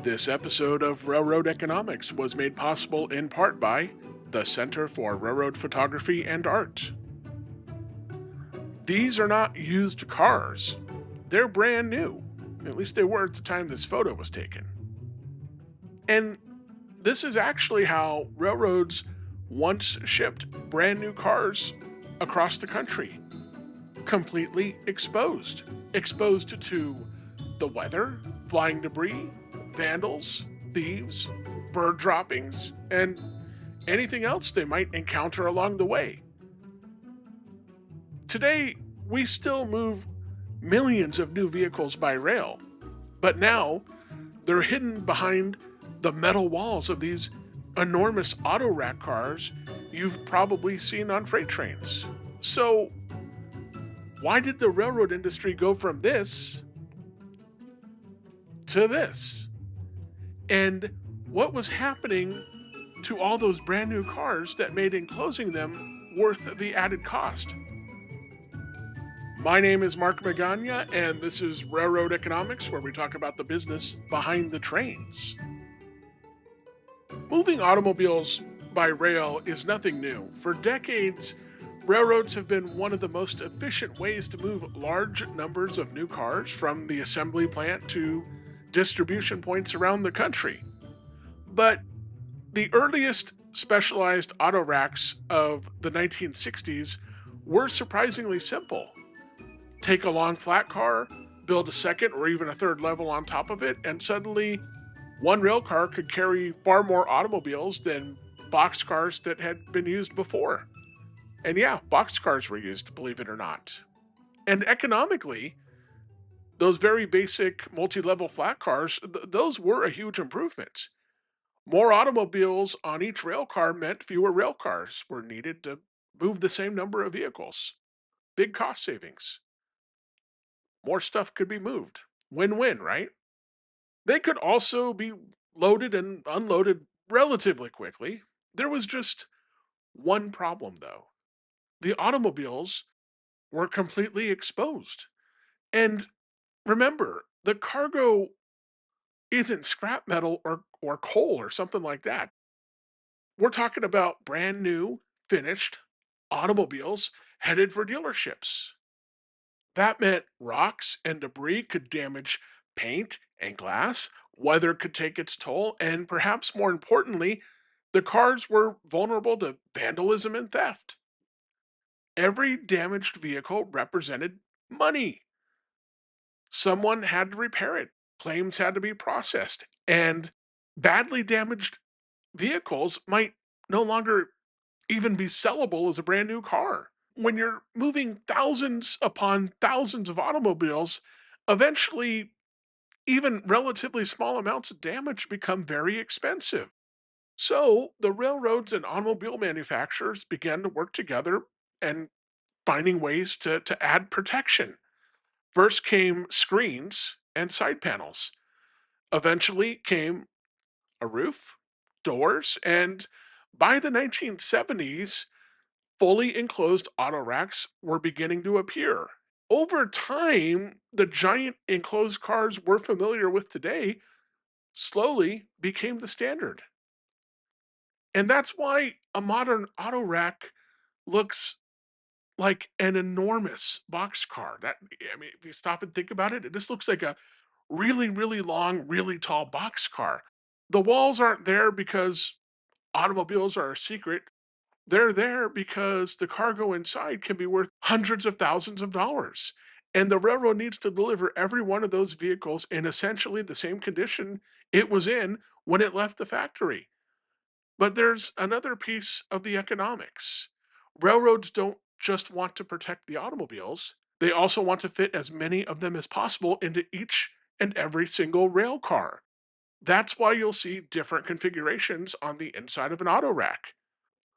This episode of Railroad Economics was made possible in part by the Center for Railroad Photography and Art. These are not used cars, they're brand new. At least they were at the time this photo was taken. And this is actually how railroads once shipped brand new cars across the country, completely exposed. Exposed to the weather, flying debris, vandals, thieves, bird droppings, and anything else they might encounter along the way. Today, we still move millions of new vehicles by rail, but now they're hidden behind the metal walls of these enormous auto rack cars you've probably seen on freight trains. So, why did the railroad industry go from this to this? And what was happening to all those brand new cars that made enclosing them worth the added cost? My name is Mark Magana, and this is Railroad Economics, where we talk about the business behind the trains. Moving automobiles by rail is nothing new. For decades, railroads have been one of the most efficient ways to move large numbers of new cars from the assembly plant to distribution points around the country. But the earliest specialized auto racks of the 1960s were surprisingly simple. Take a long flat car, build a second or even a third level on top of it, and suddenly one rail car could carry far more automobiles than boxcars that had been used before. And yeah, boxcars were used, believe it or not. And economically, those very basic multi-level flat cars, those were a huge improvement. More automobiles on each rail car meant fewer rail cars were needed to move the same number of vehicles. Big cost savings. More stuff could be moved. Win-win, right? They could also be loaded and unloaded relatively quickly. There was just one problem, though. The automobiles were completely exposed. And remember, the cargo isn't scrap metal or coal or something like that. We're talking about brand new, finished automobiles headed for dealerships. That meant rocks and debris could damage paint and glass, weather could take its toll, and perhaps more importantly, the cars were vulnerable to vandalism and theft. Every damaged vehicle represented money. Someone had to repair it, claims had to be processed, and badly damaged vehicles might no longer even be sellable as a brand new car. When you're moving thousands upon thousands of automobiles, eventually even relatively small amounts of damage become very expensive. So the railroads and automobile manufacturers began to work together and finding ways to add protection. First came screens and side panels. Eventually came a roof, doors, and by the 1970s, fully enclosed autoracks were beginning to appear. Over time, the giant enclosed cars we're familiar with today slowly became the standard. And that's why a modern autorack looks like an enormous boxcar. If you stop and think about it, this looks like a really, really long, really tall boxcar. The walls aren't there because automobiles are a secret. They're there because the cargo inside can be worth hundreds of thousands of dollars. And the railroad needs to deliver every one of those vehicles in essentially the same condition it was in when it left the factory. But there's another piece of the economics. Railroads don't just want to protect the automobiles, they also want to fit as many of them as possible into each and every single rail car. That's why you'll see different configurations on the inside of an auto rack.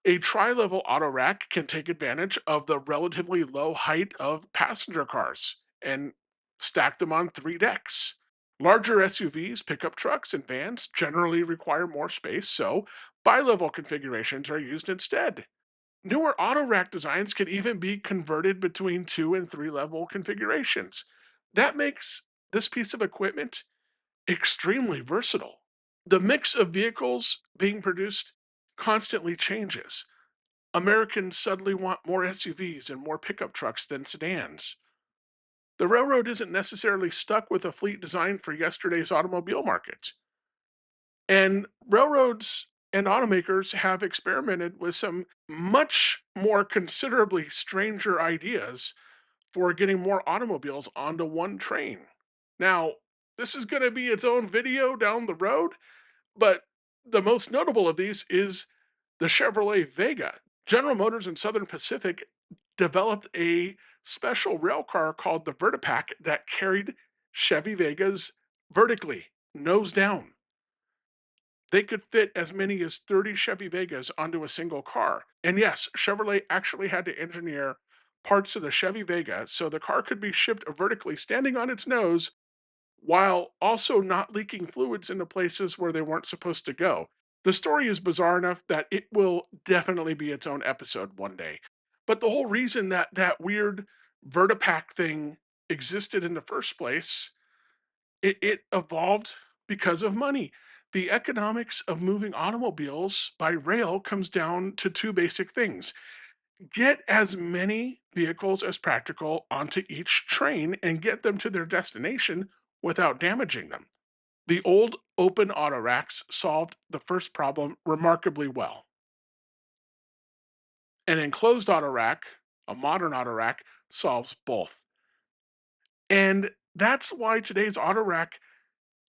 A tri-level auto rack can take advantage of the relatively low height of passenger cars and stack them on three decks. Larger SUVs, pickup trucks, and vans generally require more space, so bi-level configurations are used instead. Newer auto rack designs can even be converted between two and three level configurations. That makes this piece of equipment extremely versatile. The mix of vehicles being produced constantly changes. Americans suddenly want more SUVs and more pickup trucks than sedans. The railroad isn't necessarily stuck with a fleet designed for yesterday's automobile market. And railroads and automakers have experimented with some much more considerably stranger ideas for getting more automobiles onto one train. Now, this is going to be its own video down the road, but the most notable of these is the Chevrolet Vega. General Motors and Southern Pacific developed a special rail car called the Vertipack that carried Chevy Vegas vertically, nose down. They could fit as many as 30 Chevy Vegas onto a single car. And yes, Chevrolet actually had to engineer parts of the Chevy Vega so the car could be shipped vertically, standing on its nose, while also not leaking fluids into places where they weren't supposed to go. The story is bizarre enough that it will definitely be its own episode one day. But the whole reason that that weird Vertipack thing existed in the first place, it evolved because of money. The economics of moving automobiles by rail comes down to two basic things: get as many vehicles as practical onto each train and get them to their destination without damaging them. The old open autoracks solved the first problem remarkably well. An enclosed autorack, a modern autorack, solves both. And that's why today's autorack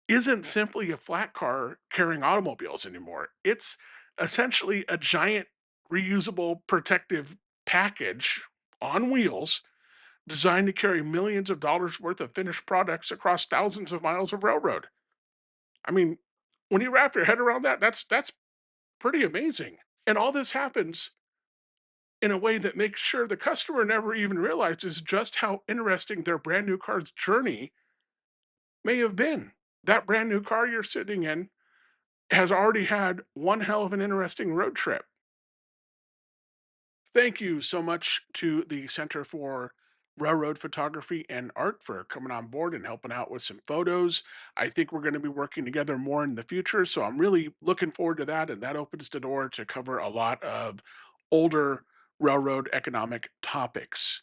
isn't simply a flat car carrying automobiles anymore. It's essentially a giant reusable protective package on wheels designed to carry millions of dollars worth of finished products across thousands of miles of railroad. I mean, when you wrap your head around that, that's pretty amazing. And all this happens in a way that makes sure the customer never even realizes just how interesting their brand new car's journey may have been. That brand new car you're sitting in has already had one hell of an interesting road trip. Thank you so much to the Center for Railroad Photography and Art for coming on board and helping out with some photos. I think we're going to be working together more in the future, so I'm really looking forward to that. And that opens the door to cover a lot of older railroad economic topics.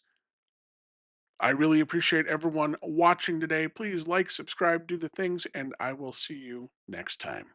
I really appreciate everyone watching today. Please like, subscribe, do the things, and I will see you next time.